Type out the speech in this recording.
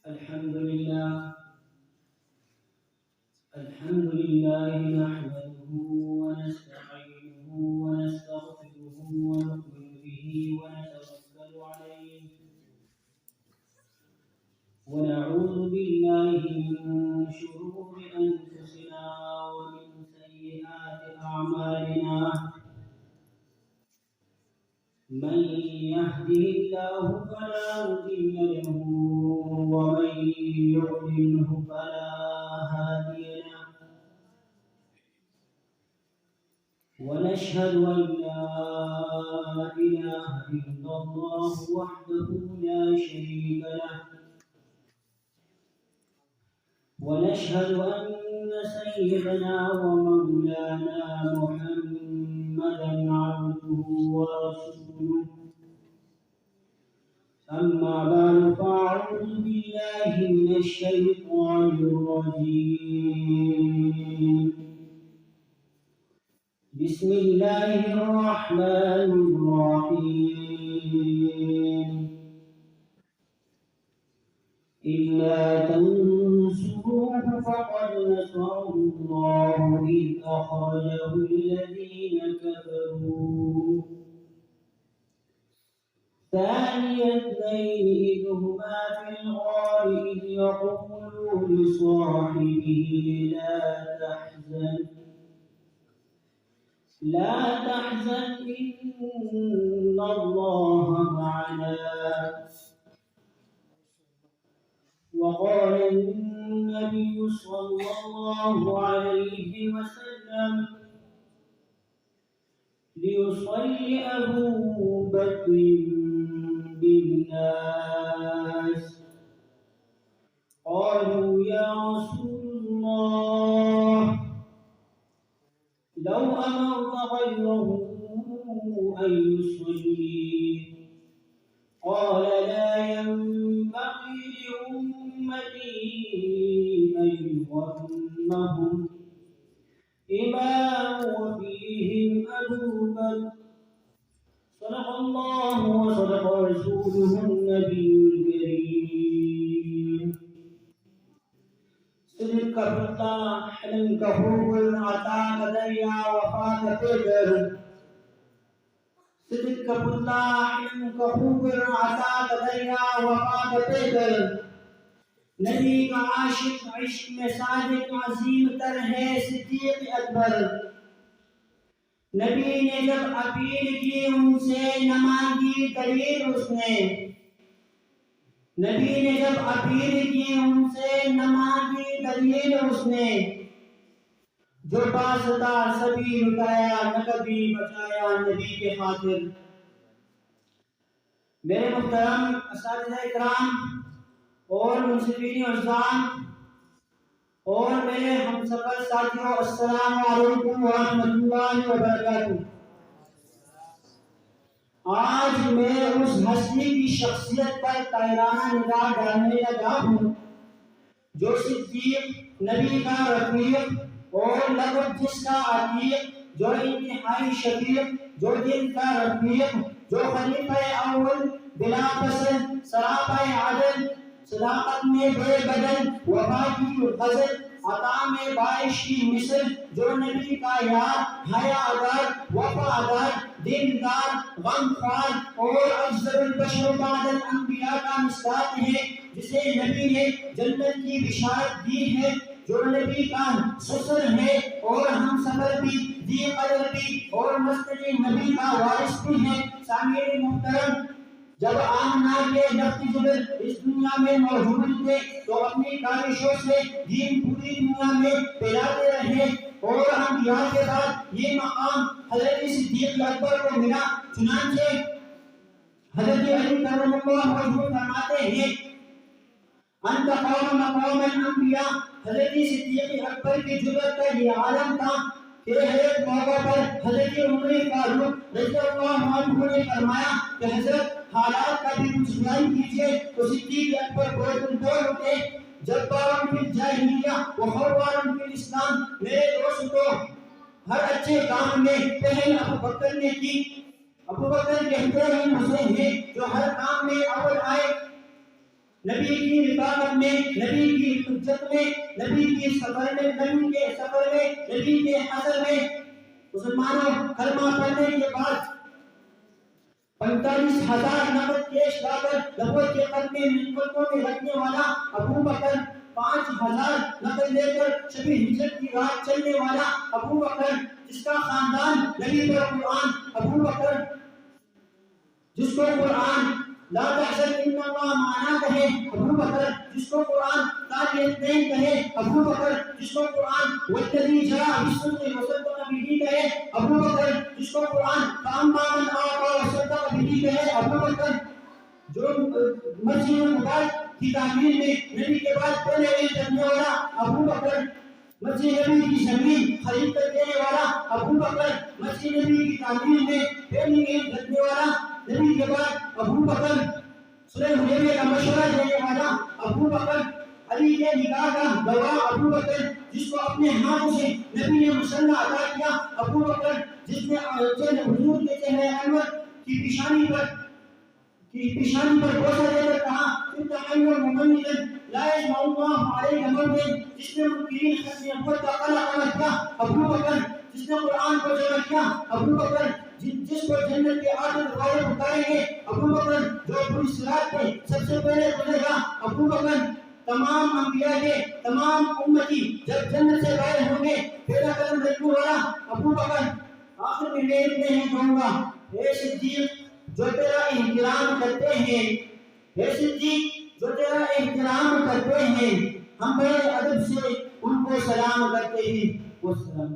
الحمد لله نحمده ونستعينه ونستغفره ونؤمن به ونتوكل عليه ونعوذ بالله من شرور أنفسنا ومن سيئات أعمالنا من يهده الله فلا مضل له ومن يضلله فلا هادي له ونشهد أن لا إله إلا الله وحده لا شريك له ونشهد أن سيدنا ومولانا محمدا عبده ورسوله أما بعد فأعوذ بالله من الشيطان الرجيم بسم الله الرحمن الرحيم إلا تنصروه فقد نصره الله إذ أخرجه الذين كفروا ثاني اثنين إذ هما في الغار إذ يقول لصاحبه لا تحزن إن الله معنا وقال النبي صلى الله عليه وسلم ليصلي أبو بكر بالناس قالوا يا رسول الله لو أمرت غيره أن يصلي قال لا ينبغي لأمتي أن يؤمهم إمام وفيهم أبو بكر صدق الله وصدق رسوله النبي الكريم صدق فتى حلم كفور عطا دريا وفاة فجر صدق فتى حلم كفور عطا دريا وفاة فجر نبی کا عاشق عشق میں صادق عظیم تر ہے صدیق اکبر نبی نے جب اپیل کی ان سے نہ مانگی دلیل اس نے نبی نے جب اپیل کی ان سے نہ مانگی دلیل اس نے جو باسطہ سبھی لٹایا نہ کبھی بچایا نبی کے خاطر میرے محترم اساتذہ اکرام اور منصفین اعزام اور میرے ہم سفر ساتھیوں السلام علیکم ورحمۃ اللہ وبرکاتہ آج میں اس ہستی کی شخصیت پر طاہرانہ نگاہ ڈالنے لگا ہوں جو صدیق نبی کا رفیق اور لقب جس کا عتیق جو انتہائی شفیق جو دل کا رفیق جو خلیفہ اول بلا فصل سراپا عدل صداقت میں بے بدل وفا کی غزل عطا میں بارش کی مثل جو نبی کا یار حیادار وفادار دیندار غمخوار اور افضل البشر بعد الانبیاء کا مصداق ہے جسے نبی نے جنت کی بشارت دی ہے جو نبی کا سسر ہے اور ہم سفر بھی ذی قدر بھی اور مستقی نبی کا وارث بھی ہے سامعین محترم جب آمنہ کے لفظ زبر اس دنیا میں موجود تھے تو اپنی کاوشوں سے دین پوری دنیا میں پھیلاتے رہے اور انبیاء کے بعد یہ مقام حضرت صدیق اکبر کو ملا چنانچہ حضرت علی کرم اللہ وجہہ فرماتے ہیں انت قوم مقام الانبیاء حضرت صدیق اکبر کی جرأت کا یہ عالم تھا کہ ایک موقع پر حضرت عمر فاروق رضی اللہ عنہ نے فرمایا کہ حضرت حالات کا بھی کچھ بیان کیجئے تو صدیق اکبر بول اٹھے جبارن فی الجاہلیہ وخوارن فی الاسلام میرے دوستو ہر اچھے کام میں پہل ابو بکر نے کی ابو بکر کہتے ہیں مجھے ہے جو ہر کام میں اول آئے نبی کی رفاقت میں، نبی کی حجت میں، نبی کے سفر میں، نبی کے حضر میں مسلمانوں کلمہ پڑھنے کے بعد 45,000 نقد کیش لا کر نبوت کے قدموں میں رکھنے والا ابو بکر، 5,000 نقد لے کر شب ہجرت کی رات چلنے والا ابو بکر، جس کا خاندان نبی پر قرآن، ابو بکر جس کو قرآن لا تحزن ان اللہ معنا کہے، ابو بکر جس کو قرآن ثانی اثنین کہے، ابو بکر جس کو قرآن والذی جاء بالصدق وصدق به کہے، ابو بکر جس کو قرآن فاما من آمن وصدق به کہے، ابو بکر جو مسجد مبارک کی تعمیر میں نبی کے بعد پہلے علم کرنے والا ابو بکر، مسجد نبی کی زمین خرید کر دینے والا ابو بکر، مسجد نبی کی تعمیر میں پہلی علم رکھنے والا نبی کے بعد ابو بکر، صلح حدیبیہ کا مشورہ دینے والا ابو بکر، علی کے نکاح کا گواہ ابو بکر، جس کو اپنے ہاتھوں سے نبی نے مسلح عطا کیا ابو بکر، جس نے حضور کے چہرے انور کی پیشانی پر بوسہ دے کر کہا انت حی ممندا لا یجمع اللہ علیک موتا، جس نے منکرین ختم نبوت کا قلع عمل کیا ابو بکر، جس نے قرآن کو جمع کیا ابو بکر، جس کو جنت کے 8 دروازے پکاریں گے ابو بکر، جو پوری صراط پہ سب سے پہلے گزرے گا ابو بکر، تمام انبیاء کے تمام امتی جب جنت سے باہر ہوں گے پہلا قدم رکھنے والا ابو بکر۔ آخر میں میں اتنے ہی کہوں گا، اے صدیق جو تیرا احترام کرتے ہیں، اے صدیق جو تیرا احترام کرتے ہیں، ہم بڑے ادب سے ان کو سلام کرتے ہیں۔ والسلام۔